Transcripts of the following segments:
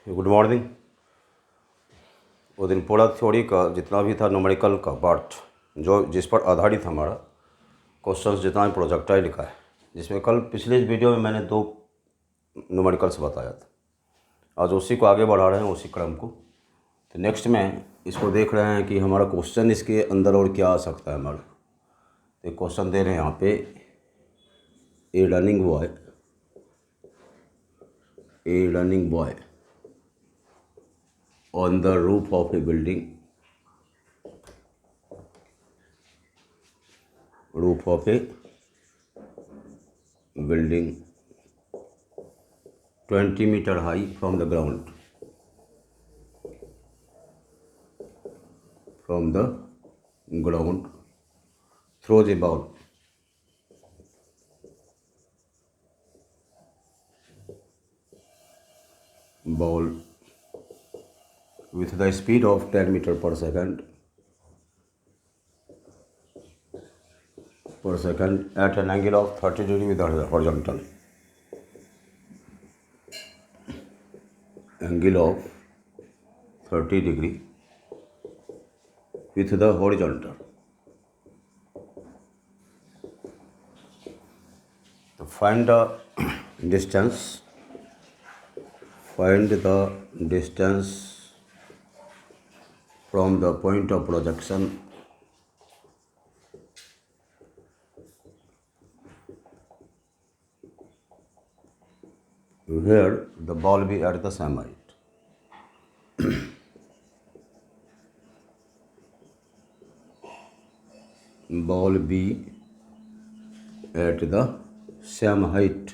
Good morning. वो दिन पूरा थ्योरी का जितना भी था न्यूमेरिकल का पार्ट जो जिस पर आधारित हमारा क्वेश्चंस जितना भी प्रोजेक्टाइल लिखा है, जिसमें कल पिछले वीडियो में मैंने 2 न्यूमेरिकल्स बताया था। आज उसी को आगे बढ़ा रहे हैं, उसी क्रम को। तो नेक्स्ट में इसको देख रहे हैं कि हमारा क्वेश्चन इसके अंदर और क्या आ सकता है हमारा। तो क्वेश्चन दे रहे हैं यहाँ पे, a running boy on the roof of a building 20 meter high from the ground throws a ball with the speed of 10 meter per second at an angle of 30 degree with the horizontal angle of 30 degree with the horizontal. So find the distance from the point of projection where the ball be at the same height. Ball be at the same height.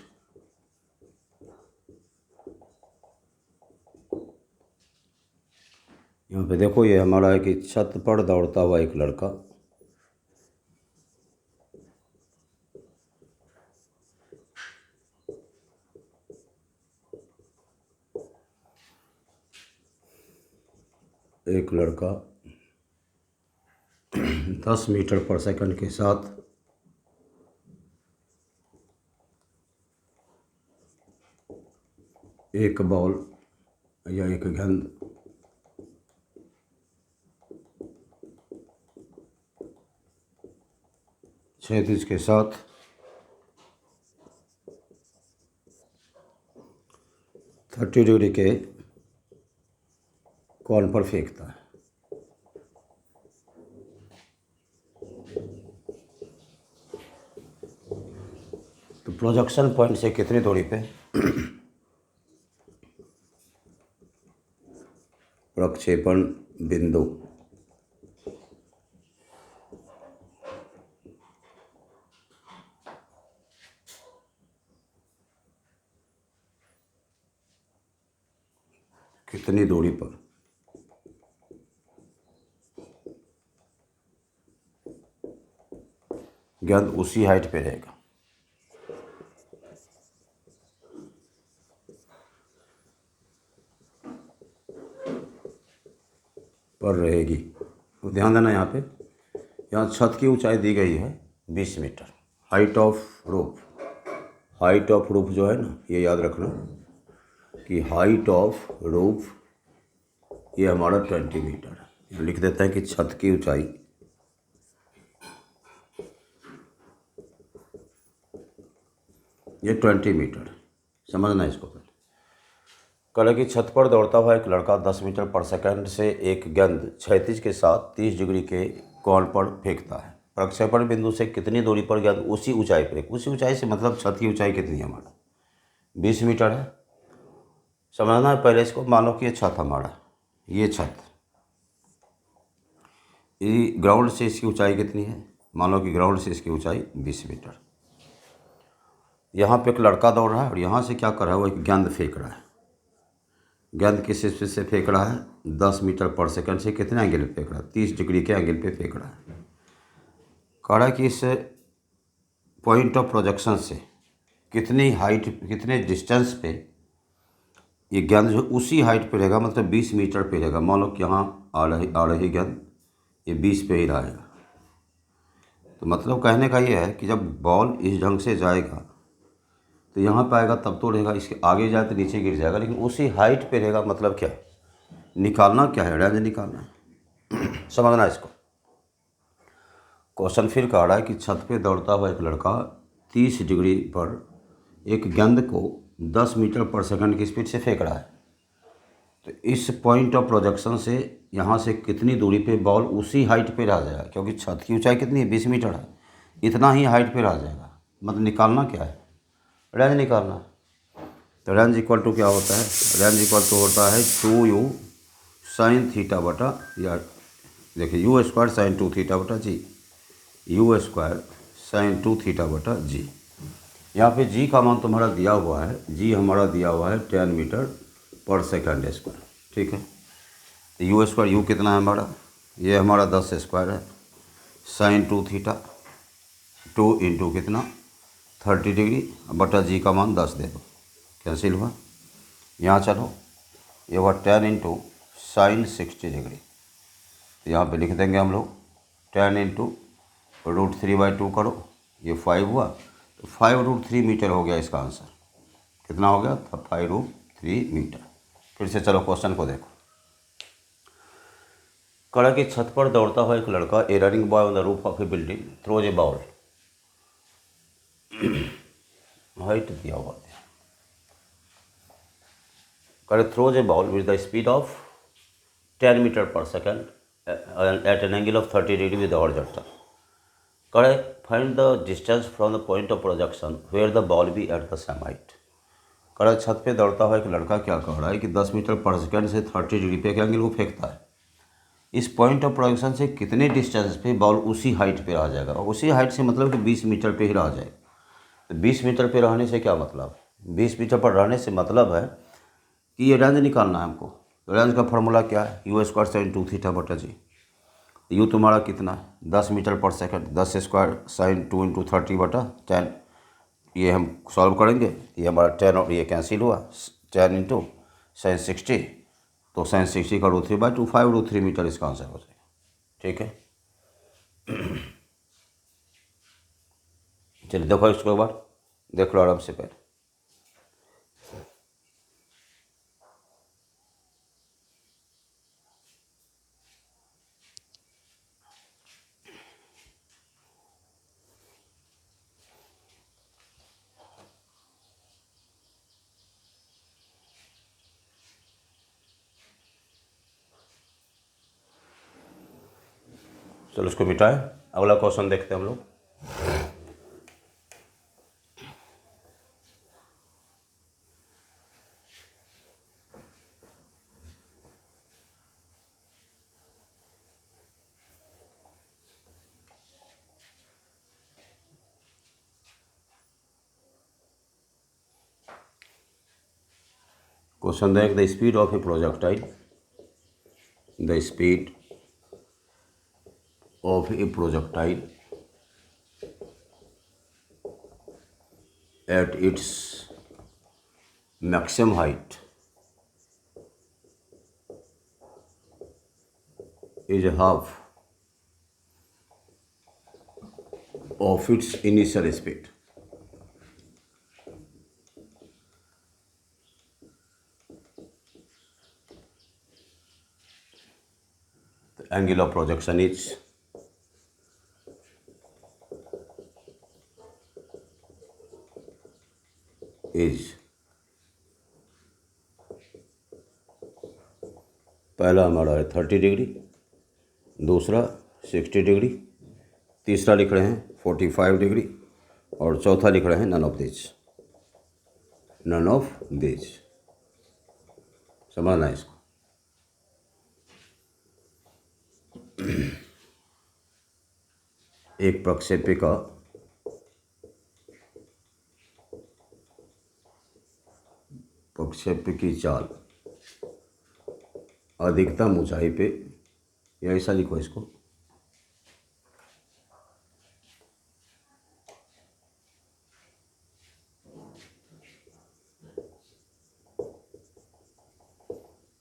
यहाँ पे देखो, ये हमारा है कि छत पर दौड़ता हुआ एक लड़का एक लड़का 10 मीटर पर सेकंड के साथ एक बॉल या एक गेंद क्षैतिज के साथ 30 डिग्री के कोण पर फेंकता है। तो प्रोजेक्शन पॉइंट से कितनी दूरी पे प्रक्षेपण बिंदु कितनी दूरी पर गेंद उसी हाइट पे रहेगा। पर रहेगी। तो ध्यान देना, यहाँ पे यहाँ छत की ऊंचाई दी गई है 20 मीटर। हाइट ऑफ रूफ जो है ना, ये याद रखना कि हाइट ऑफ रूफ ये हमारा 20 मीटर है। लिख देते हैं कि छत की ऊंचाई ये 20 मीटर। समझना इसको पहले। कल की छत पर दौड़ता हुआ एक लड़का 10 मीटर पर सेकंड से एक गेंद क्षैतिज के साथ 30 डिग्री के कोण पर फेंकता है। प्रक्षेपण बिंदु से कितनी दूरी पर गेंद उसी ऊंचाई पर, उसी ऊंचाई से मतलब छत की ऊंचाई कितनी है हमारा 20 मीटर है। समझना है पहले इसको। मान लो कि ये छत हमारा, ये छत, ये ग्राउंड से इसकी ऊंचाई कितनी है, मान लो कि ग्राउंड से इसकी ऊंचाई 20 मीटर। यहाँ पे एक लड़का दौड़ रहा है और यहाँ से क्या कर रहा है, वो एक गेंद फेंक रहा है। गेंद किस स्पीड से फेंक रहा है, 10 मीटर पर सेकंड से कितने एंगल पे फेंक रहा है, 30 डिग्री के एंगल पे फेंक रहा है। कह रहा है कि इस पॉइंट ऑफ प्रोजेक्शन से कितनी हाइट, कितने डिस्टेंस पे ये गेंद जो उसी हाइट पे रहेगा, मतलब 20 मीटर पे रहेगा। मान लो कि यहाँ आ रही गेंद ये 20 पे ही रहेगा। तो मतलब कहने का ये है कि जब बॉल इस ढंग से जाएगा तो यहाँ पे आएगा तब तो रहेगा, इसके आगे जाए तो नीचे गिर जाएगा, लेकिन उसी हाइट पे रहेगा। मतलब क्या निकालना क्या है, रेंज निकालना है। समझना इसको। क्वेश्चन फिर कह रहा है कि छत पे दौड़ता हुआ एक लड़का 30 डिग्री पर एक गेंद को 10 मीटर पर सेकंड की स्पीड से फेंक रहा है। तो इस पॉइंट ऑफ प्रोजेक्शन से यहाँ से कितनी दूरी पे बॉल उसी हाइट पे रह जाएगा, क्योंकि छत की ऊंचाई कितनी है, 20 मीटर है, इतना ही हाइट पे रह जाएगा। मतलब निकालना क्या है, रेंज निकालना है। तो रेंज इक्वल टू क्या होता है, रेंज इक्वल टू होता है 2u साइन थीटा बटा, या देखिए यू स्क्वायर साइन 2 थीटा बटा जी, यू स्क्वायर साइन 2 थीटा बटा जी। यहाँ पे जी का मान तुम्हारा दिया हुआ है, जी हमारा दिया हुआ है 10 मीटर पर सेकंड स्क्वायर, ठीक है। तो यू स्क्वायर, यू कितना है हमारा, ये हमारा 10 स्क्वायर है, साइन 2 थीटा 2 इंटू कितना 30 डिग्री बटा जी का मान 10 दे दो, कैंसिल हुआ। यहाँ चलो, ये हुआ 10 इंटू साइन 60 डिग्री। तो यहाँ पे लिख देंगे हम लोग 10 इंटू √3/2 करो, ये 5 हुआ, तो 5√3 मीटर हो गया इसका आंसर। कितना हो गया था, 5√3 मीटर। फिर से चलो क्वेश्चन को देखो। कड़ा की छत पर दौड़ता हुआ एक लड़का, a running boy on the roof of a building throws a ball, height दिया हुआ है, करे throws a ball with the speed of 10 metre per second at an angle of 30 degree with horizontal. करे find the distance from the point of projection where the ball be at the same height. करे छत पे दौड़ता हुआ एक लड़का क्या कह रहा है कि 10 मीटर पर सेकंड से 30 डिग्री पे एक एंगल को फेंकता है। इस पॉइंट ऑफ प्रोजेक्शन से कितने डिस्टेंस पे बॉल उसी हाइट पे रह जाएगा, और उसी हाइट से मतलब कि 20 मीटर पे ही रह जाएगा। तो 20 मीटर पे रहने से क्या मतलब, 20 मीटर पर रहने से मतलब है कि ये रेंज निकालना है हमको। तो रेंज का फॉर्मूला क्या है, यू स्क्वायर साइन 2 थीटा बटा जी। यू तुम्हारा कितना है 10 metre per second, 10 square sine 2 into 30 बटा 10, ये हम सॉल्व करेंगे, ये हमारा 10 और ये कैंसिल हुआ, 10 इंटू साइन 60, तो साइन 60 का √3/2 5√3 मीटर इसका आंसर हो जाएगा, ठीक है। चलिए देखो इसको एक बार, देख लो आराम से पहले। चलो इसको मिटाएं, अगला क्वेश्चन देखते हैं हम लोग। क्वेश्चन देख, the speed of a projectile, the speed of a projectile at its maximum height is half of its initial speed. The angle of projection is पहला हमारा है 30 डिग्री, दूसरा 60 डिग्री, तीसरा लिख रहे हैं 45 डिग्री, और चौथा लिख रहे हैं none of this, none of this. समझना है इसको। एक प्रक्षेपी का प्रक्षेपी की चाल अधिकतम ऊंचाई पे, या ऐसा लिखो इसको,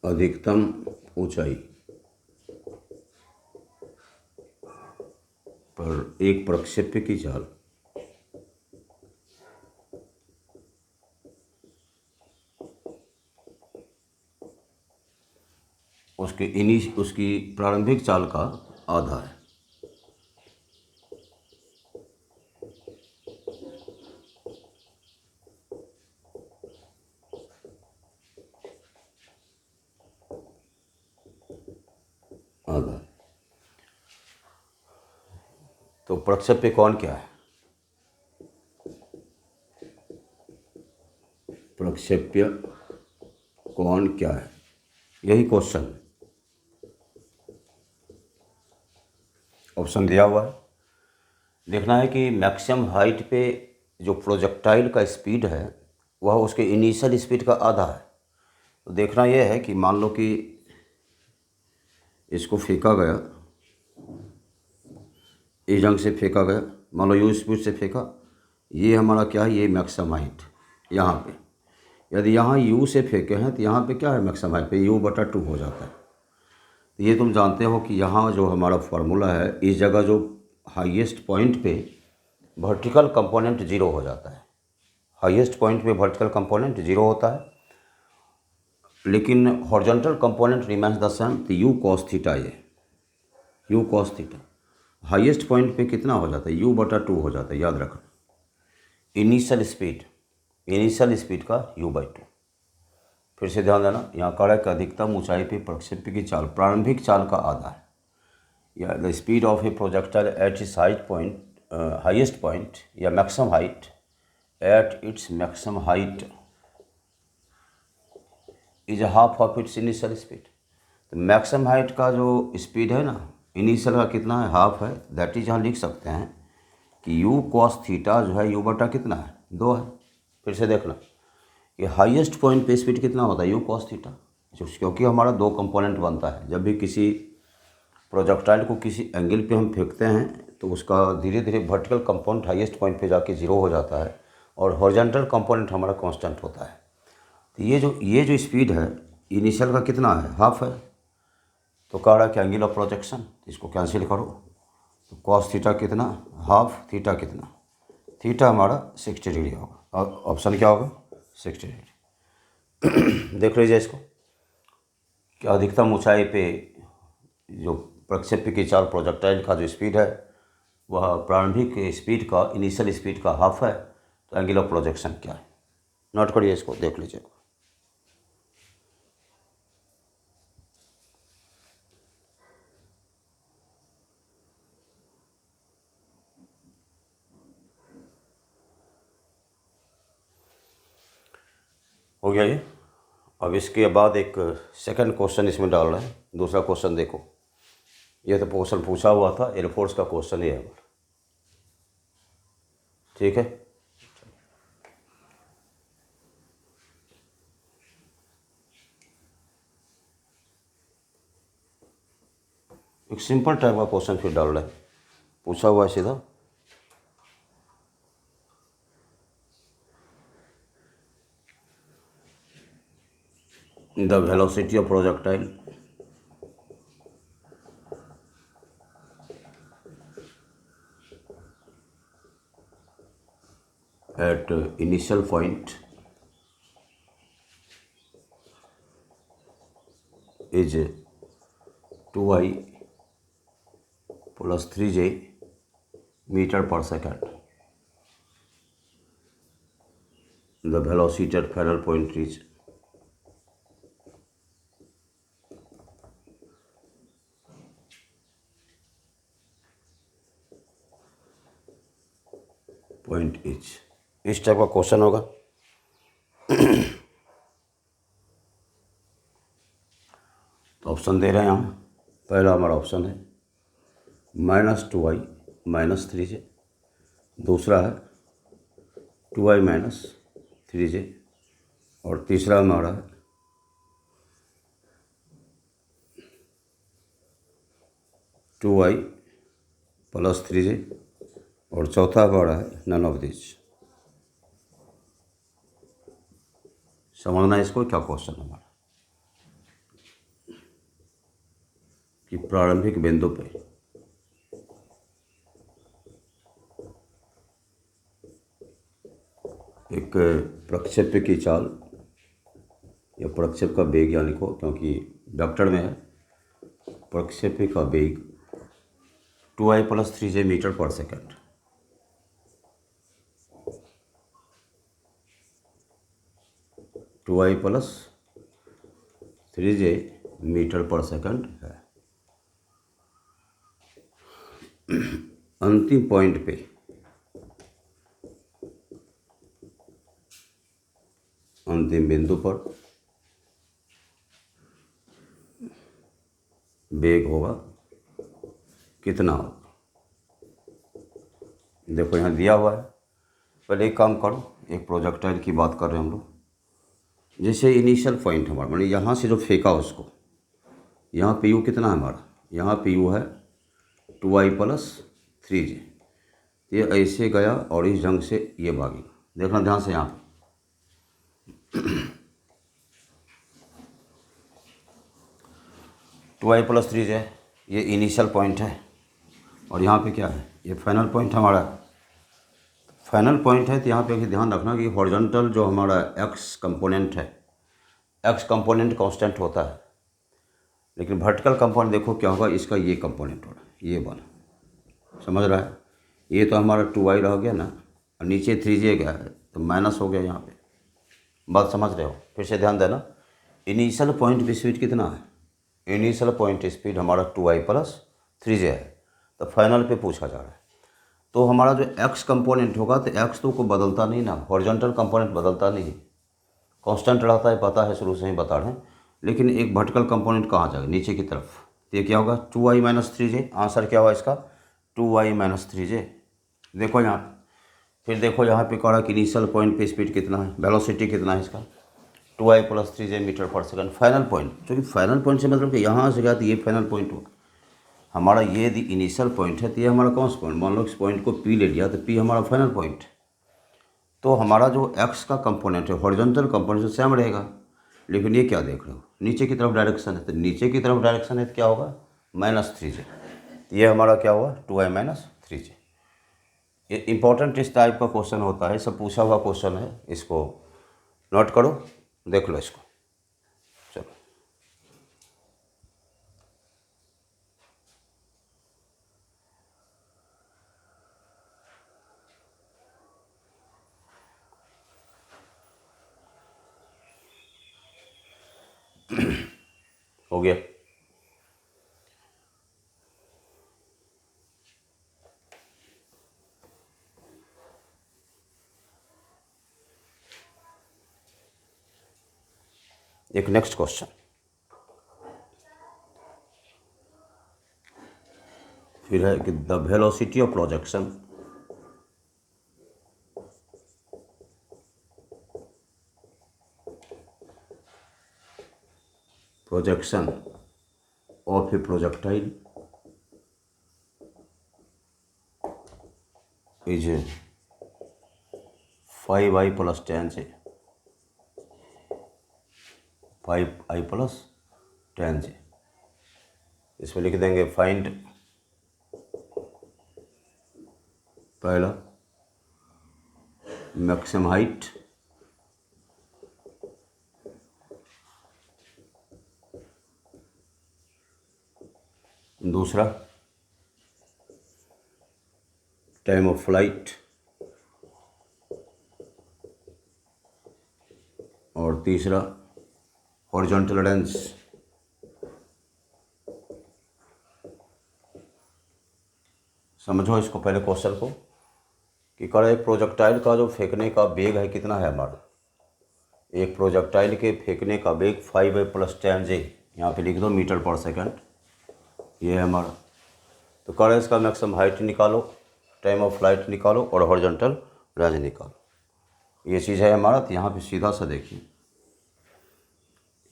अधिकतम ऊंचाई पर एक प्रक्षेप्य की चाल उसकी प्रारंभिक चाल का आधा है। आधा। तो प्रक्षेप्य कोण क्या है? प्रक्षेप्य कोण क्या है, यही क्वेश्चन। ऑप्शन दिया हुआ है। देखना है कि मैक्सिमम हाइट पे जो प्रोजेक्टाइल का स्पीड है वह उसके इनिशियल स्पीड का आधा है। तो देखना यह है कि मान लो कि इसको फेंका गया, इस जंग से फेंका गया, मान लो यू स्पीड से फेंका, ये हमारा क्या है, ये मैक्सिमम हाइट यहाँ पे। यदि यहाँ यू से फेंके हैं तो यहाँ पे क्या है, मैक्सिमम हाइट पे u/2 हो जाता है। तो ये तुम जानते हो कि यहाँ जो हमारा फार्मूला है, इस जगह जो हाईएस्ट पॉइंट पे वर्टिकल कंपोनेंट 0 हो जाता है। हाईएस्ट पॉइंट पे वर्टिकल कंपोनेंट 0 होता है, लेकिन horizontal component remains the same. तो u cos थीटा, ये u cos theta highest point पे कितना हो जाता है, u/2 हो जाता है, याद रखना। इनिशियल स्पीड का u/2। फिर से ध्यान देना, यहाँ कहा है कि अधिकतम ऊंचाई पे प्रक्षेप्य की चाल प्रारंभिक चाल का आधा है, या the speed of a projectile at its highest point या maximum height at its maximum height is half of its initial speed. तो मैक्सिमम हाइट का जो स्पीड है ना, इनिशियल का कितना है, हाफ है। दैट इज यहाँ लिख सकते हैं कि u cos थीटा जो है u/2 कितना है, 2 है। फिर से देखना कि हाईएस्ट पॉइंट पे स्पीड कितना होता है, u cos थीटा, क्योंकि हमारा 2 कंपोनेंट बनता है। जब भी किसी प्रोजेक्टाइल को किसी एंगल पे हम फेंकते हैं तो उसका धीरे धीरे वर्टिकल कंपोनेंट हाईएस्ट पॉइंट पे जाके 0 हो जाता है और हॉरिजॉन्टल कंपोनेंट हमारा कांस्टेंट होता है। तो ये जो स्पीड है इनिशियल का कितना है, हाफ है। तो कह रहा है कि एंगल ऑफ प्रोजेक्शन, इसको कैंसिल करो। तो कॉस थीटा कितना, हाफ, थीटा कितना, थीटा हमारा 60 डिग्री होगा। और ऑप्शन क्या होगा, 60 डिग्री। देख लीजिए इसको कि अधिकतम ऊंचाई पे जो प्रक्षेप्य की चाल प्रोजेक्टाइल का जो स्पीड है वह प्रारंभिक स्पीड का इनिशियल स्पीड का हाफ है। तो एंगल ऑफ प्रोजेक्शन क्या है, नोट करिए इसको, देख लीजिए। हो गया ये। अब इसके बाद एक सेकंड क्वेश्चन इसमें डाल रहे हैं। दूसरा क्वेश्चन देखो, ये तो क्वेश्चन पूछा हुआ था, एयरफोर्स का क्वेश्चन ये है, ठीक है। एक सिंपल टाइप का क्वेश्चन फिर डाल रहे हैं, पूछा हुआ है सीधा। The velocity of projectile at initial point is 2i plus 3j meter per second. The velocity at final point is point इस टाइप का क्वेश्चन होगा। तो ऑप्शन दे रहे हैं हम। पहला हमारा ऑप्शन है -2i - 3j, दूसरा है 2i - 3j, और तीसरा हमारा है 2i + 3j, और चौथा हमारा है नन ऑफ दिस। समझना इसको, क्या क्वेश्चन हमारा कि प्रारंभिक बिंदु पे एक प्रक्षेप्य की चाल या प्रक्षेप का वेग, यानी को, क्योंकि वेक्टर में है, प्रक्षेपी का वेग 2i + 3j metre per second. Two i + 3j metre per second है। अंतिम पॉइंट पे अंतिम बिंदु पर वेग होगा कितना होगा, देखो यहाँ दिया हुआ है। पहले एक काम करो, एक प्रोजेक्टाइल की बात कर रहे हैं हम लोग। जैसे इनिशियल पॉइंट हमारा, माने यहाँ से जो फेंका उसको, यहाँ पे यू कितना है हमारा, यहाँ पे यू है 2i + 3j। ये ऐसे गया और इस ढंग से ये भागेगा, देखना ध्यान से। यहाँ 2i + 3j ये इनिशियल पॉइंट है, और यहाँ पे क्या है, ये फाइनल पॉइंट हमारा फाइनल पॉइंट है। तो यहाँ पे ध्यान रखना कि हॉरिजॉन्टल जो हमारा एक्स कंपोनेंट है, एक्स कंपोनेंट कांस्टेंट होता है, लेकिन वर्टिकल कंपोनेंट देखो क्या होगा, इसका ये कंपोनेंट होगा, ये वाला, समझ रहा है। ये तो हमारा 2i रह गया ना, और नीचे 3j गया है तो माइनस हो गया यहाँ पे, बात समझ रहे हो। फिर से ध्यान देना, इनिशियल पॉइंट की स्पीड कितना है, इनिशियल पॉइंट स्पीड हमारा 2i + 3j है, तो फाइनल पे पूछा जा रहा है। तो हमारा जो एक्स कंपोनेंट होगा, तो एक्स तो को बदलता नहीं ना, हॉरिजॉन्टल कंपोनेंट बदलता नहीं, कांस्टेंट रहता है, पता है, शुरू से ही बता रहे हैं। लेकिन एक वर्टिकल कंपोनेंट कहाँ जाएगा, नीचे की तरफ, तो ये क्या होगा 2i - 3j। आंसर क्या होगा इसका, 2i - 3j। देखो यहाँ, फिर देखो यहाँ पे कह रहा है कि इनिशियल पॉइंट पे स्पीड कितना है, वेलोसिटी कितना है इसका, 2i + 3j metre per second. Final point, क्योंकि फाइनल पॉइंट से मतलब कि यहाँ से गया तो ये फाइनल पॉइंट हुआ हमारा। ये यदि इनिशियल पॉइंट है तो ये हमारा कौन सा पॉइंट, मान लो इस पॉइंट को P ले लिया तो P हमारा फाइनल पॉइंट। तो हमारा जो एक्स का कंपोनेंट है, हॉरिजॉन्टल कंपोनेंट से सेम रहेगा, लेकिन ये क्या देख रहे हो, नीचे की तरफ डायरेक्शन है, तो नीचे की तरफ डायरेक्शन है तो क्या होगा -3j। ये हमारा क्या हुआ 2i - 3j। ये इंपॉर्टेंट इस टाइप का क्वेश्चन होता है, सब पूछा हुआ क्वेश्चन है, इसको नोट करो, देख लो इसको। चलो हो गया। एक नेक्स्ट क्वेश्चन फिर है कि the velocity of projection of a projectile is 5i + 10j, 5i + 10j। इसमें लिख देंगे फाइंड पहला मैक्सिमम हाइट, दूसरा टाइम ऑफ फ्लाइट, और तीसरा हॉरिजॉन्टल रेंज। समझो इसको पहले क्वेश्चन को कि कर एक प्रोजेक्टाइल का जो फेंकने का वेग है कितना है हमारा, एक प्रोजेक्टाइल के फेंकने का वेग 5i + 10j, यहाँ पे लिख दो मीटर पर सेकंड, ये है हमारा। तो कर इसका मैक्सिमम हाइट निकालो, टाइम ऑफ फ्लाइट निकालो, और हॉरिजॉन्टल रेंज निकालो, ये चीज़ है हमारा। तो यहाँ पे सीधा सा देखिए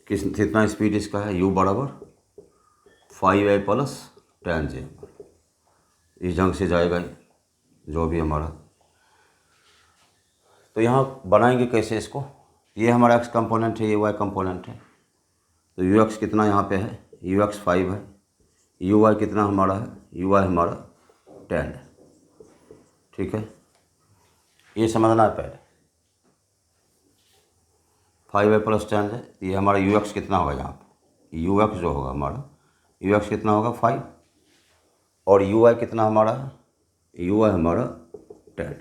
कितना स्पीड इसका है, u = 5i + 10j, इस ढंग से जाएगा जो भी हमारा। तो यहाँ बनाएंगे कैसे इसको, ये हमारा x कंपोनेंट है, ये y कंपोनेंट है, तो ux कितना यहाँ पे है, ux 5 है, uy कितना हमारा है, uy हमारा 10 है, ठीक है। ये समझना है पहले, 5i + 10 है, ये हमारा ux कितना होगा, यहाँ पे ux जो होगा हमारा यू एक्स कितना होगा 5, और यू आई कितना हमारा है, यू आई हमारा 10।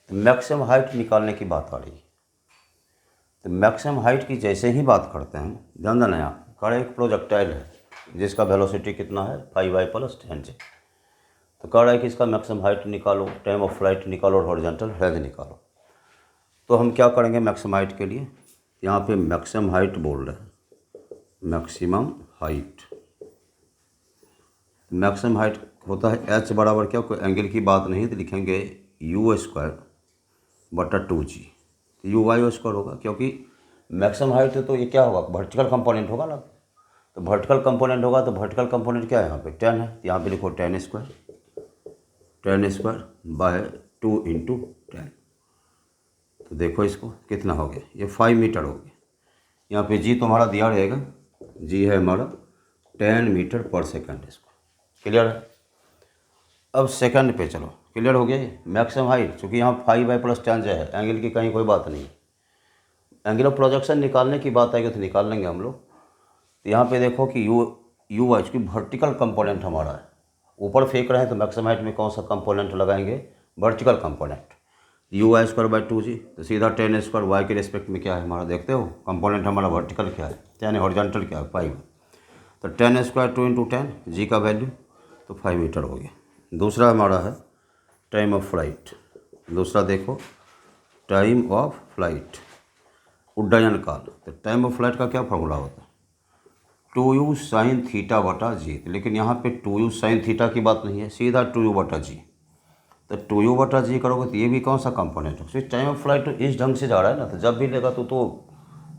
तो मैक्सिमम हाइट निकालने की बात आ रही है। तो मैक्सिमम हाइट की जैसे ही बात करते हैं, ध्यान देना यहाँ कर, एक प्रोजेक्टाइल है जिसका वेलोसिटी कितना है 5i + 10j। तो कह रहा है कि इसका मैक्सिमम हाइट निकालो, टाइम ऑफ फ्लाइट निकालो और हॉरिजॉन्टल रेंज निकालो। तो हम क्या करेंगे मैक्सिमम हाइट के लिए, यहाँ पे मैक्सिमम हाइट बोल रहे हैं, मैक्सिमम हाइट। मैक्सिमम हाइट होता है h बराबर क्या, कोई एंगल की बात नहीं तो लिखेंगे u² / 2g। You Y square होगा, क्योंकि मैक्सिमम हाइट है तो ये क्या होगा, वर्टिकल कंपोनेंट होगा ना। तो वर्टिकल कंपोनेंट होगा तो वर्टिकल कंपोनेंट क्या है यहाँ पे 10 है, तो यहाँ पे लिखो 10² / 2 × 10। तो देखो इसको कितना हो गया, ये 5 मीटर हो गया। यहाँ पे जी तुम्हारा दिया रहेगा, जी है हमारा 10 मीटर/सेकंड इसको। क्लियर है। अब सेकंड पे चलो, क्लियर हो गया ये मैक्सिमम हाइट, चूँकि यहाँ 5i + 10j है, एंगल की कहीं कोई बात नहीं। एंगल ऑफ प्रोजेक्शन निकालने की बात आएगी तो निकाल लेंगे हम लोग। तो यहाँ पे देखो कि यू आई, चूँकि वर्टिकल कंपोनेंट हमारा है, ऊपर फेंक रहे हैं तो मैक्सिमम हाइट में कौन सा कंपोनेंट लगाएंगे, वर्टिकल कंपोनेंट। u² / 2g, तो सीधा 10² y के रिस्पेक्ट में क्या है हमारा, देखते हो कंपोनेंट हमारा वर्टिकल क्या है, यानी हॉरिजॉन्टल क्या है 5। तो 10² 2 × 10, जी का वैल्यू तो 5 मीटर हो गया। दूसरा हमारा है टाइम ऑफ फ्लाइट। दूसरा देखो टाइम ऑफ फ्लाइट, उड्डयन काल। तो टाइम ऑफ फ्लाइट का क्या फॉर्मूला होता है, 2u sin θ/g। लेकिन यहाँ पे 2u sin θ की बात नहीं है, सीधा 2u/g। तो 2u/g करोगे तो ये भी कौन सा कंपोनेंट है, सिर्फ टाइम ऑफ फ्लाइट तो इस ढंग से जा रहा है ना, तो जब भी लेगा तो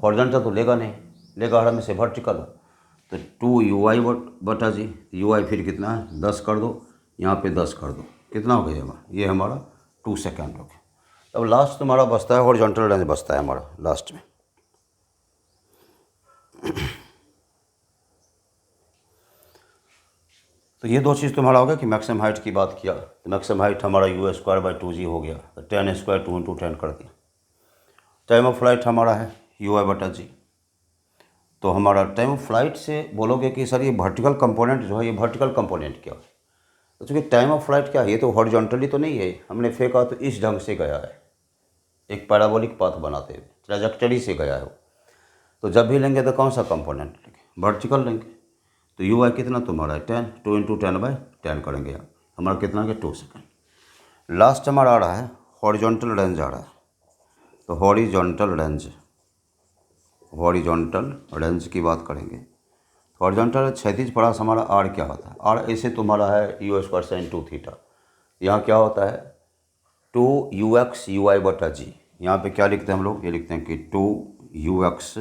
हॉरिजॉन्टल तो लेगा नहीं, लेगा हर में से वर्टिकल। तो 2ui/g, यू आई फिर कितना है 10 कर दो, यहाँ पे 10 कर दो, कितना हो गया हमारा, ये हमारा 2 सेकेंड हो गया। अब लास्ट तुम्हारा बचता है हॉरिजॉन्टल रेंज, बचता है हमारा लास्ट में। तो ये दो चीज़ तुम्हारा होगा कि मैक्सिमम हाइट की बात किया, तो मैक्सिमम हाइट हमारा u² / 2g हो गया, तो 10² 2 × 10 कर दिया। टाइम ऑफ फ्लाइट हमारा है ui/g। तो हमारा टाइम ऑफ फ्लाइट से बोलोगे कि सर ये वर्टिकल कंपोनेंट जो है, ये वर्टिकल कंपोनेंट क्या है, तो चूँकि टाइम ऑफ फ्लाइट क्या है, ये तो हॉरिजॉन्टली तो नहीं है, हमने फेंका तो इस ढंग से गया है, एक पैराबोलिक पाथ बनाते हुए ट्रैजेक्टरी से गया है। तो जब भी लेंगे तो कौन सा कंपोनेंट लेंगे, वर्टिकल लेंगे। तो यू आई कितना तुम्हारा है 10, 2 × 10/10 करेंगे आप, हमारा कितना है 2 सेकेंड। लास्ट हमारा आ रहा है हॉरिजॉन्टल रेंज आ रहा है। तो हॉरिजॉन्टल रेंज की बात करेंगे। हॉरिजॉन्टल क्षैतिज परास हमारा आर क्या होता है, आर ऐसे तुम्हारा है u² sin 2θ। यहाँ क्या होता है 2ux ui/g। यहाँ पे क्या लिखते हैं हम लोग, ये लिखते हैं कि 2ux,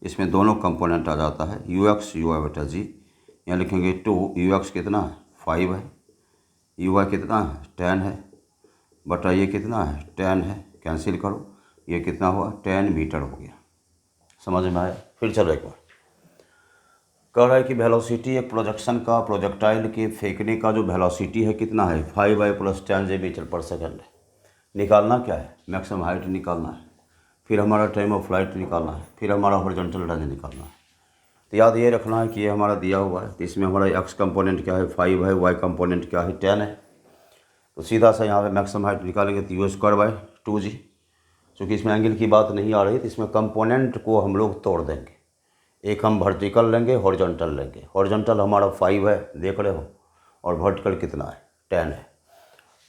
इसमें दोनों कंपोनेंट आ जाता है ux ui/g। यहाँ लिखेंगे 2ux कितना है 5 है, ui कितना है 10 है, बटा ये कितना है 10 है, कैंसिल करो, ये कितना हुआ 10 मीटर हो गया। समझ में आया। फिर चलो एक बार कह रहा है कि वेलोसिटी एक प्रोजेक्शन का, प्रोजेक्टाइल के फेंकने का जो वेलोसिटी है कितना है 5i + 10j मीटर/सेकंड है। निकालना क्या है, मैक्सिमम हाइट निकालना है, फिर हमारा टाइम ऑफ फ्लाइट निकालना है, फिर हमारा हॉरिजॉन्टल रेंज निकालना है। तो याद ये रखना है कि ये हमारा दिया हुआ है, तो इसमें हमारा x कंपोनेंट क्या है 5 है, y कंपोनेंट क्या है 10 है। तो सीधा सा यहाँ पे मैक्सिमम हाइट निकालेंगे तो u² / 2g। चूँकि इसमें एंगल की बात नहीं आ रही तो इसमें कंपोनेंट को हम लोग तोड़ देंगे, एक हम वर्टिकल लेंगे, हॉरिजॉन्टल लेंगे। हॉरिजॉन्टल हमारा 5 है देख रहे हो, और वर्टिकल कितना है 10 है।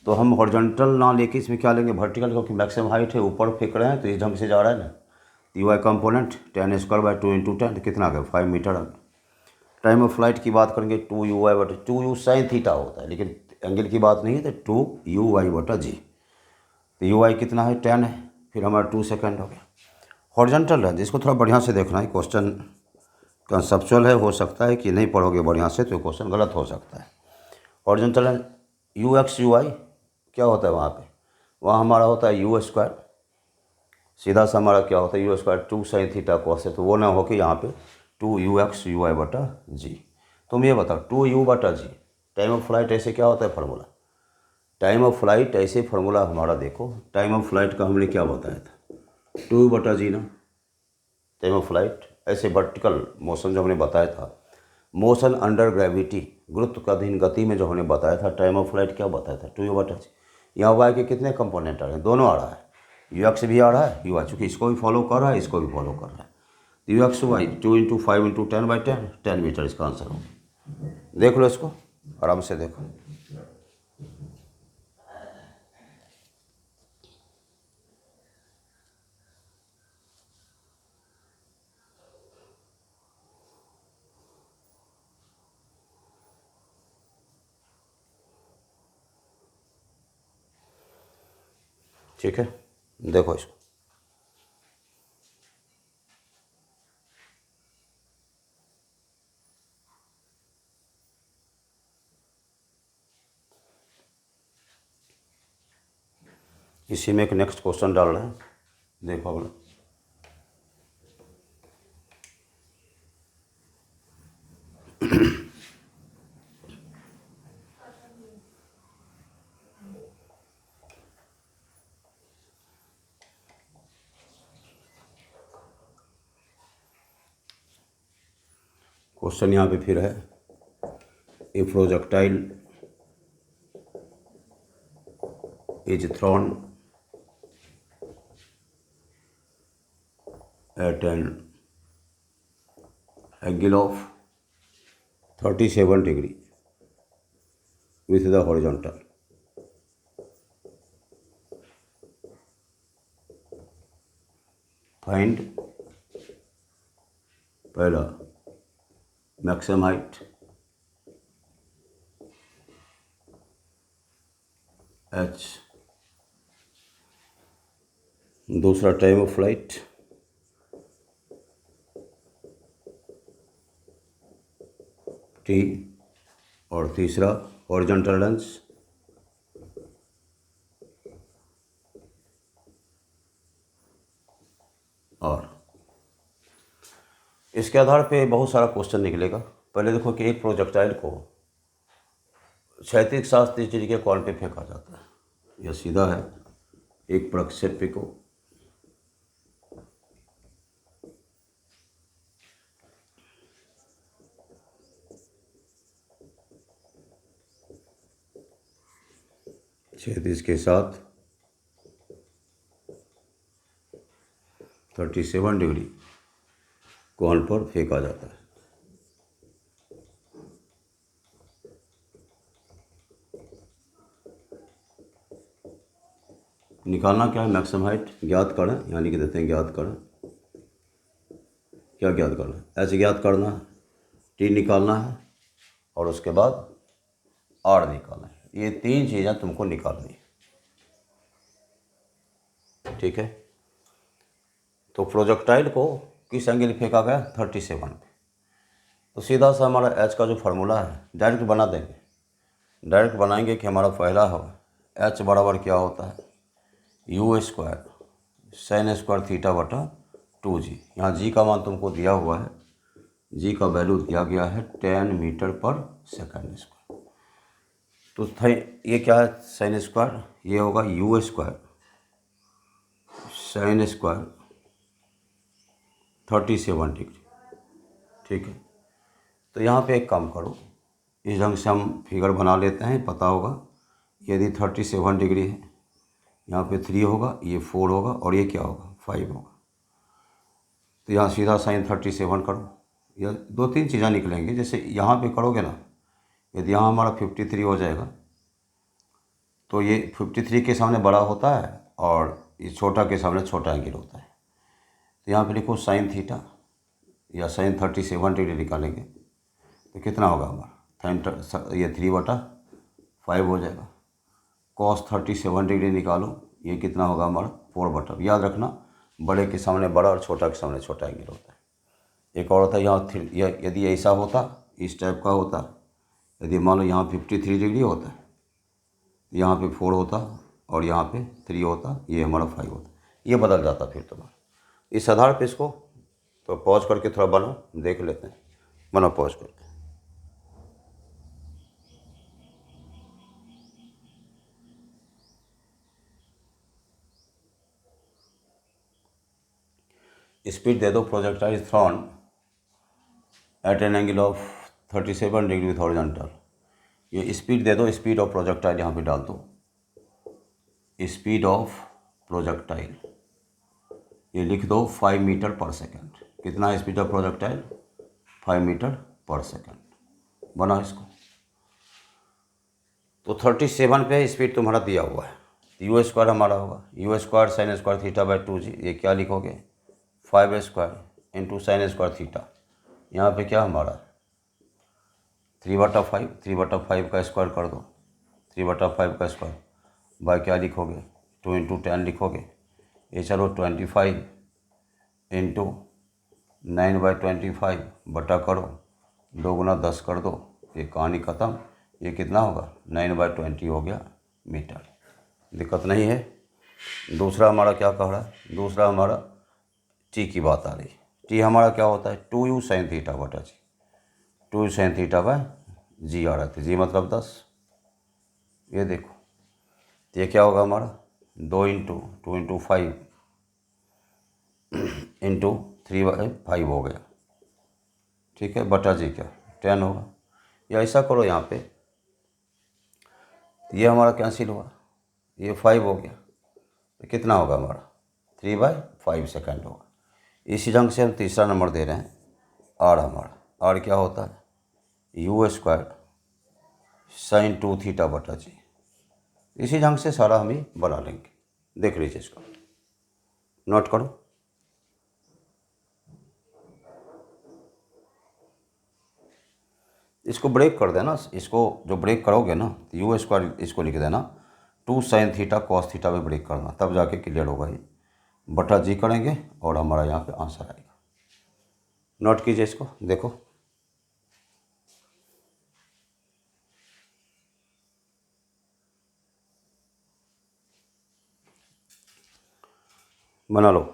तो हम हॉरिजॉन्टल ना लेके इसमें क्या लेंगे वर्टिकल, क्योंकि मैक्सिमम हाइट है ऊपर फेंक रहे हैं तो इस ढंग से जा रहा है ना। यू आई कंपोनेंट 10² / 2 × 10 कितना आ गया 5 मीटर आ गया। टाइम ऑफ फ्लाइट की बात करेंगे 2u sin θ होता है, लेकिन एंगल की बात नहीं है, तो 2ui/g। तो यू आई कितना है 10 है, फिर हमारा 2 सेकेंड हो गया। हॉरिजॉन्टल रेंज इसको थोड़ा बढ़िया से देखना है, क्वेश्चन कंसेप्चुअल है, हो सकता है कि नहीं पढ़ोगे बढ़िया से तो क्वेश्चन गलत हो सकता है। हॉरिजॉन्टल रेंज ux ui क्या होता है, वहाँ हमारा होता है u², सीधा सा हमारा क्या होता है u² 2 sin θ cos है, तो वो ना हो कि यहाँ पे 2ux ui/g। तुम ये बताओ 2u/g टाइम ऑफ फ्लाइट ऐसे क्या होता है फार्मूला, टाइम ऑफ फ्लाइट ऐसे फार्मूला हमारा देखो, टाइम ऑफ फ्लाइट का हमने क्या बताया था 2u/g ना। टाइम ऑफ फ्लाइट ऐसे वर्टिकल मोशन जो हमने बताया था मोशन अंडर ग्रेविटी, गुरुत्वाकर्षण गति में जो हमने बताया था, टाइम ऑफ फ्लाइट क्या बताया था, 2u/h। यहाँ वाई के कितने कंपोनेंट आ रहे हैं, दोनों आ रहा है, ux भी आ रहा है, ui, चूँकि इसको भी फॉलो कर रहा है, इसको भी फॉलो कर रहा है। ux वाई 2 × 5 × 10/10, 10 मीटर इसका आंसर होगा। देख लो इसको, आराम से देखो। ठीक है, देखो इसको। इसी में एक नेक्स्ट क्वेश्चन डाल रहे हैं, देखो अगला। क्वेश्चन यहाँ पे फिर है, ए projectile is throne at an angle of 37 degree with the horizontal. Find पहला मैक्सिमम हाइट, h, दूसरा टाइम ऑफ फ्लाइट, t, और तीसरा हॉरिजॉन्टल लेंस, और इसके आधार पे बहुत सारा क्वेश्चन निकलेगा। पहले देखो कि एक प्रोजेक्टाइल को क्षैतिज 60 डिग्री के कोण पे फेंका जाता है। यह सीधा है, एक प्रक्षेप्य को क्षैतिज के साथ 37 डिग्री कोण पर फेंका जाता है। निकालना क्या है, मैक्सिमम हाइट ज्ञात करें, यहाँ लिख देते हैं ज्ञात करें। क्या ज्ञात करना है, एच ज्ञात करना है, टी निकालना है, और उसके बाद आर निकालना है। ये तीन चीज़ें तुमको निकालनी है, ठीक है। तो प्रोजेक्टाइल को किस एंगल फेंका गया, 37 पे। तो सीधा सा हमारा एच का जो फार्मूला है डायरेक्ट बना देंगे। डायरेक्ट बनाएंगे कि हमारा पहला हो एच बराबर क्या होता है, u² sin² θ/2g। यहाँ जी का मान तुमको दिया हुआ है, जी का वैल्यू दिया गया है 10 मीटर पर सेकंड स्क्वायर। तो ये क्या है, sin², ये होगा u² sin² 37 डिग्री, ठीक है। तो यहाँ पे एक काम करो, इस ढंग से हम फिगर बना लेते हैं, पता होगा। यदि 37 डिग्री है, यहाँ पे 3 होगा, ये 4 होगा, और ये क्या होगा, 5 होगा। तो यहाँ सीधा साइन 37 करो, या 2-3 चीज़ें निकलेंगी। जैसे यहाँ पे करोगे ना, यदि यहाँ हमारा 53 हो जाएगा, तो ये 53 के सामने बड़ा होता है, और ये छोटा के सामने छोटा एंगल होता है। तो यहाँ पे लिखो साइन थीटा, या साइन 37 डिग्री निकालेंगे तो कितना होगा हमारा, साइन ये 3/5 हो जाएगा। कॉस 37 डिग्री निकालो, ये कितना होगा हमारा, 4/। याद रखना, बड़े के सामने बड़ा और छोटा के सामने छोटा एंगल होता है। एक और होता है यहाँ यदि ऐसा होता, इस टाइप का होता, यदि मान लो यहाँ 53 डिग्री होता है, यहाँ पे 4 होता, और यहाँ पे 3 होता, ये हमारा 5 होता, ये बदल जाता फिर तुम्हारा। इस आधार पे इसको तो पॉज करके थोड़ा बनाओ, देख लेते हैं, बनाओ पॉज करके। स्पीड दे दो, projectile thrown at an angle of 37 degree with horizontal. ये स्पीड दे दो, स्पीड ऑफ प्रोजेक्टाइल यहाँ पे डाल दो, स्पीड ऑफ प्रोजेक्टाइल ये लिख दो 5 मीटर पर सेकेंड। कितना स्पीड ऑफ प्रोजेक्टाइल? 5 मीटर पर सेकेंड। बना इसको। तो 37 पे स्पीड तुम्हारा दिया हुआ है, यू स्क्वायर हमारा होगा you square sine square theta by 2g। ये क्या लिखोगे? 5 square into sine square theta. यहाँ पे क्या हमारा 3/5, 3/5 का स्क्वायर कर दो, 3/5 का स्क्वायर बाय क्या लिखोगे? 2 इंटू 10 लिखोगे। ये चलो 25 इंटू 9/25 बटा करो, 2 गुना 10 कर दो, ये कहानी ख़त्म। ये कितना होगा? 9/20 हो गया मीटर। दिक्कत नहीं है। दूसरा हमारा क्या कह रहा है? दूसरा हमारा टी की बात आ रही है। टी हमारा क्या होता है? 2u साइन थीटा बटा जी, 2u साइन थीटा बाय जी आ रहा था, जी मतलब 10। ये देखो, तो ये क्या होगा हमारा? 2 इंटू 5 इंटू 3/5 हो गया, ठीक है, बटा जी क्या 10 होगा। या ऐसा करो यहाँ पे, ये हमारा कैंसिल हुआ, ये 5 हो गया, तो कितना होगा हमारा? 3/5 सेकेंड होगा। इसी ढंग से हम तीसरा नंबर दे रहे हैं, आर हमारा, आर क्या होता है? यू स्क्वायर साइन 2 थीटा बटा जी। इसी ढंग से सारा हम ही बना लेंगे। देख लीजिए इसको, नोट करो। इसको ब्रेक कर देना, इसको जो ब्रेक करोगे ना, यू स्क्वायर इसको लिख देना 2 साइन थीटा कॉस थीटा में ब्रेक करना, तब जाके क्लियर होगा। ये बटा जी करेंगे और हमारा यहाँ पे आंसर आएगा। नोट कीजिए इसको, देखो बना लो।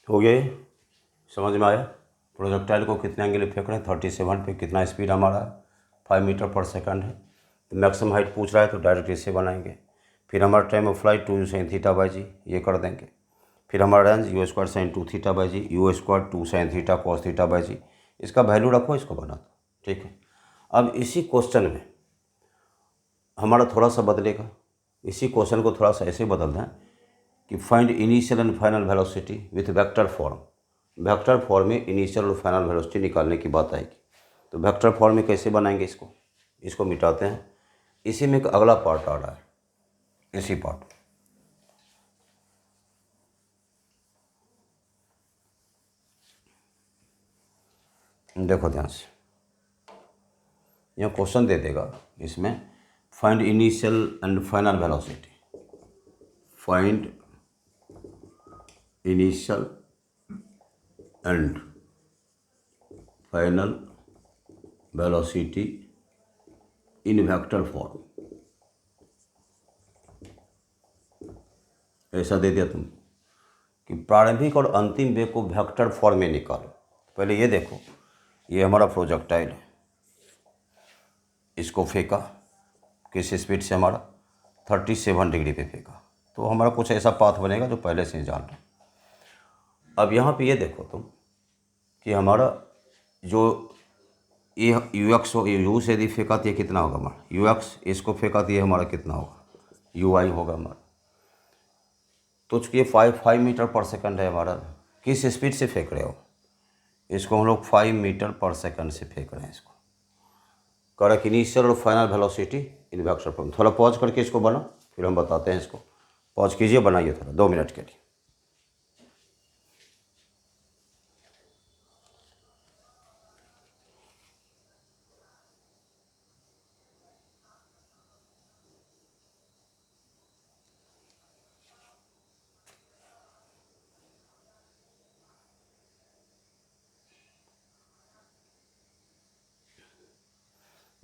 हो गया ये? समझ में आया? प्रोजेक्टाइल को कितने एंगल पे फेंक रहे हैं? 37 पे। कितना स्पीड हमारा है? 5 मीटर पर सेकंड है। तो मैक्सिमम हाइट पूछ रहा है, तो डायरेक्ट इससे बनाएंगे। फिर हमारा time of flight 2u sine theta by g, ये कर देंगे। फिर हमारा range u square sine 2 theta by g, u square 2 sine theta cos theta by g. इसका वैल्यू रखो, इसको बना दो, ठीक है। अब इसी क्वेश्चन में हमारा थोड़ा सा बदलेगा। इसी क्वेश्चन को थोड़ा सा ऐसे बदल दें कि find initial and final velocity with vector form. Vector form में इनिशियल और फाइनल वेलोसिटी निकालने की बात आएगी। तो वेक्टर फॉर्म में कैसे बनाएंगे इसको मिटाते हैं। इसी में एक अगला पार्ट आ रहा है, इसी पार्ट देखो ध्यान से। यह क्वेश्चन दे देगा इसमें, find initial and final velocity, find initial and final velocity in vector form. ऐसा दे दिया तुम कि प्रारंभिक और अंतिम वेग को वेक्टर फॉर्म में निकालो। पहले ये देखो, ये हमारा प्रोजेक्टाइल है, इसको फेंका किस स्पीड से? हमारा 37 डिग्री पे फेंका, तो हमारा कुछ ऐसा पाथ बनेगा जो पहले से ही जान रहे हैं। अब यहाँ पे ये देखो तुम कि हमारा जो ये यू एक्स हो, यू से यदि फेंका तो ये कितना होगा हमारा यू एक्स, इसको फेंका तो ये हमारा कितना होगा? यू आई होगा हमारा। तो चूँकि ये 5 मीटर पर सेकंड है हमारा, किस स्पीड से फेंक रहे हो? इसको हम लोग 5 मीटर पर सेकंड से फेंक रहे हैं। इसको करेक्ट इनिशियल और फाइनल वेलोसिटी इन वेक्टर फॉर्म। थोड़ा पॉज करके इसको बना, फिर हम बताते हैं इसको। पॉज कीजिए, बनाइए थोड़ा 2 मिनट के लिए।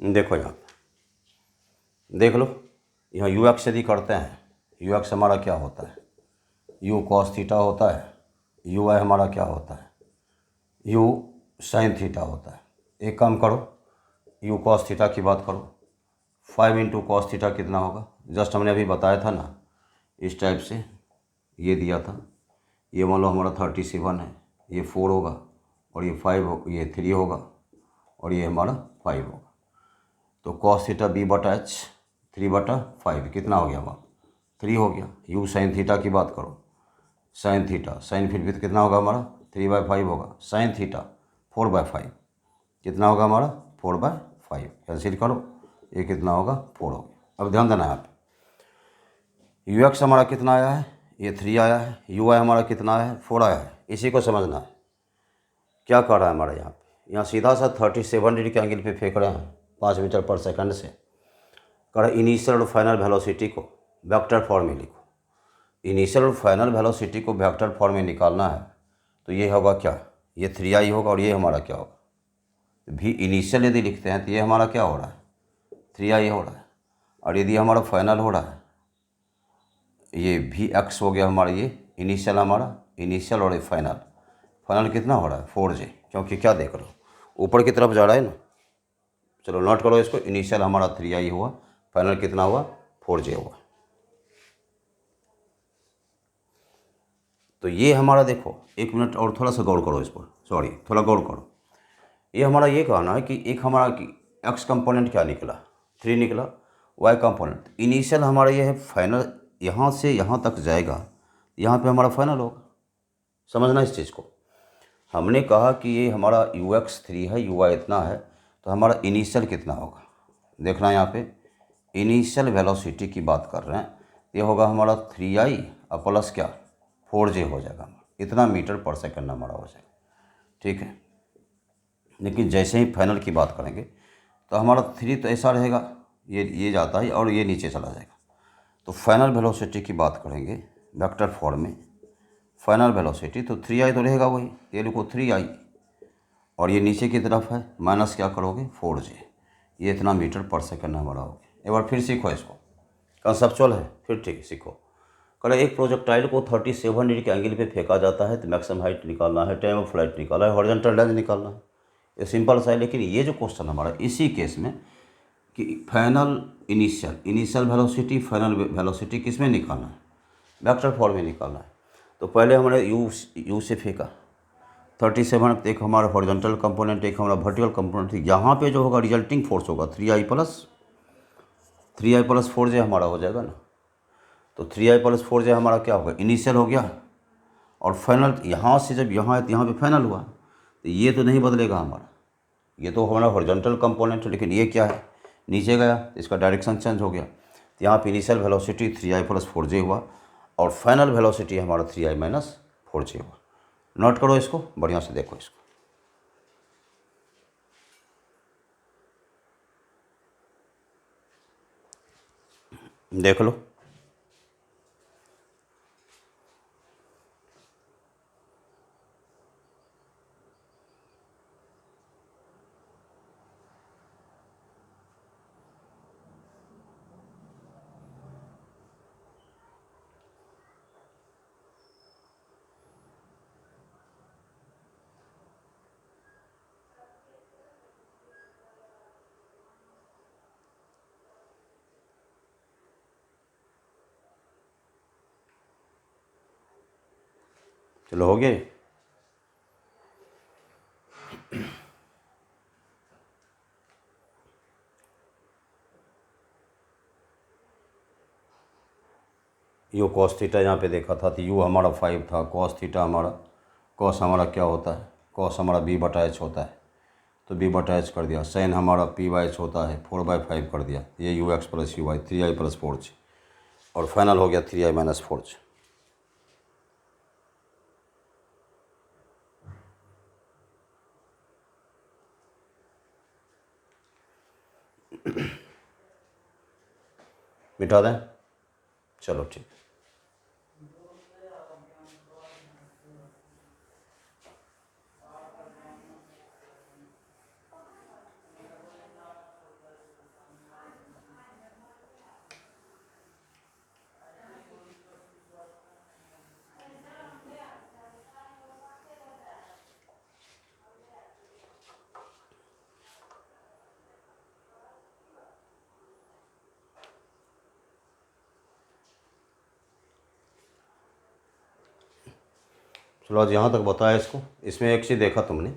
देखो यहाँ देख लो, यहाँ यू एक्स यदि करते हैं, यू एक्स हमारा क्या होता है, यू कॉस थीटा होता है, यू वाई हमारा क्या होता है, यू साइन थीटा होता है। एक काम करो, यू कॉस थीटा की बात करो, 5 इंटू कॉस थीटा कितना होगा, जस्ट हमने अभी बताया था ना, इस टाइप से ये दिया था, ये मान लो हमारा 37 है, ये 4 होगा, और ये 5 हो, ये 3 होगा, और ये हमारा 5 होगा। तो कॉस थीटा बी बटा एच 3/5 कितना हो गया हमारा 3 हो गया। यू साइन थीटा की बात करो, साइन थीटा, साइन फिर भी तो कितना होगा हमारा 3/5 होगा, साइन थीटा 4/5 कितना होगा हमारा 4/5, कैंसिल करो, ये कितना होगा 4 हो गया। अब ध्यान देना है यहाँ पे, यू एक्स हमारा कितना आया है, ये 3 आया है, यू वाई हमारा कितना आया है 4 आया है। इसी को समझना है क्या कर रहा है हमारा यहाँ पे, यहाँ सीधा सा 37 डिग्री के एंगल पे फेंक रहे हैं 5 मीटर पर सेकंड से। कर इनिशियल और फाइनल वेलोसिटी को वेक्टर फॉर्म में लिखो, इनिशियल और फाइनल वेलोसिटी को वेक्टर फॉर्म में निकालना है। तो ये होगा क्या, ये 3i होगा, और ये हमारा क्या होगा, भी इनिशियल यदि लिखते हैं तो ये हमारा क्या हो रहा है 3i हो रहा है, और यदि हमारा फाइनल हो रहा है ये भी एक्स हो गया हमारा, ये इनिशियल हमारा, इनिशियल और फाइनल, फाइनल कितना हो रहा है 4j, क्योंकि क्या देख लो ऊपर की तरफ जा रहा है ना। चलो नोट करो इसको, इनिशियल हमारा 3i हुआ, फाइनल कितना हुआ 4j हुआ। तो ये हमारा देखो, 1 मिनट और थोड़ा सा गौर करो इस पर, सॉरी थोड़ा गौर करो। ये हमारा ये कहना है कि एक हमारा कि एक्स कंपोनेंट क्या निकला 3 निकला, वाई कंपोनेंट इनिशियल हमारा ये है, फाइनल यहाँ से यहाँ तक जाएगा, यहाँ पे हमारा फाइनल होगा। समझना इस चीज़ को, हमने कहा कि ये हमारा यू एक्स 3 है, यू वाई इतना है, तो हमारा इनिशियल कितना होगा देखना, यहाँ पे इनिशियल वेलोसिटी की बात कर रहे हैं, ये होगा हमारा 3i और प्लस क्या 4j हो जाएगा, इतना मीटर पर सेकंड हमारा हो जाएगा, ठीक है। लेकिन जैसे ही फाइनल की बात करेंगे तो हमारा 3 तो ऐसा रहेगा, ये जाता है और ये नीचे चला जाएगा। तो फाइनल वेलोसिटी की बात करेंगे वेक्टर फॉर्म में, फाइनल वेलोसिटी तो 3i तो रहेगा वही, ये लिखो 3i, और ये नीचे की तरफ है माइनस क्या करोगे 4j, ये इतना मीटर पर सेकंड हमारा हो गया। एक बार फिर सीखो इसको, कंसेप्चुअल है फिर ठीक सीखो। करें एक प्रोजेक्टाइल को 37 डिग्री के एंगल पे फेंका जाता है तो मैक्सिमम हाइट निकालना है, टाइम ऑफ फ्लाइट निकालना है, हॉरिजॉन्टल रेंज निकालना है, ये सिंपल सा है। लेकिन ये जो क्वेश्चन हमारा इसी केस में कि final initial, initial velocity final velocity किस में निकालना है, वेक्टर फॉर्म में निकालना है। तो पहले हमने यू से फेंका 37, एक हमारा हॉरिजॉन्टल कंपोनेंट, एक हमारा वर्टिकल कंपोनेंट, यहाँ पे जो होगा रिजल्टिंग फोर्स होगा 3i+4j हमारा हो जाएगा ना। तो 3i+4j हमारा क्या होगा इनिशियल हो गया, और फाइनल यहाँ से जब यहाँ है तो यहाँ पे फाइनल हुआ, तो ये तो नहीं बदलेगा हमारा, ये तो हमारा हॉरिजॉन्टल कंपोनेंट है, लेकिन ये क्या है नीचे गया तो इसका डायरेक्शन चेंज हो गया। तो यहाँ पे इनिशियल वेलोसिटी 3i+4j हुआ, और फाइनल वेलोसिटी हमारा 3i-4j हुआ। नोट करो इसको, बढ़िया से देखो इसको, देख लो। चलो हो गया ये? यू कॉस थीटा यहाँ पे देखा था तो यू हमारा 5 था, कॉस थीटा हमारा, कॉस हमारा क्या होता है, कॉस हमारा b/h होता है, तो b/h कर दिया, साइन हमारा p/h होता है 4/5 कर दिया, ये u x plus u y 3i+4j, और फाइनल हो गया 3i-4j। मिटा दें, चलो ठीक। चलो आज यहाँ तक बताया इसको। इसमें एक चीज़ देखा तुमने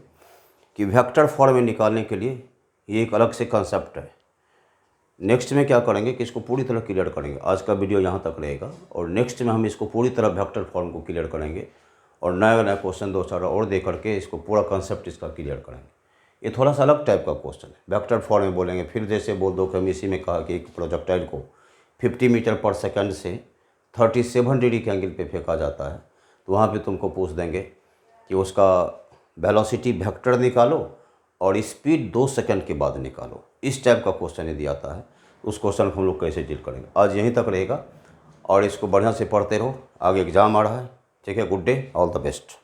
कि वेक्टर फॉर्म में निकालने के लिए ये एक अलग से कंसेप्ट है। नेक्स्ट में क्या करेंगे कि इसको पूरी तरह क्लियर करेंगे। आज का वीडियो यहाँ तक रहेगा और नेक्स्ट में हम इसको पूरी तरह वेक्टर फॉर्म को क्लियर करेंगे और नया नया क्वेश्चन 2-4 और दे करके इसको पूरा कंसेप्ट इसका क्लियर करेंगे। ये थोड़ा सा अलग टाइप का क्वेश्चन है। वेक्टर फॉर्म में बोलेंगे, फिर जैसे बोल दो कि हम इसी में कहा कि एक प्रोजेक्टाइल को 50 मीटर पर सेकंड से 37 डिग्री के एंगल पे फेंका जाता है, तो वहाँ पे तुमको पूछ देंगे कि उसका वेलोसिटी वेक्टर निकालो और स्पीड 2 सेकंड के बाद निकालो। इस टाइप का क्वेश्चन यदि आता है तो उस क्वेश्चन को हम लोग कैसे डील करेंगे। आज यहीं तक रहेगा और इसको बढ़िया से पढ़ते रहो, आगे एग्ज़ाम आ रहा है। ठीक है, good day, all the best.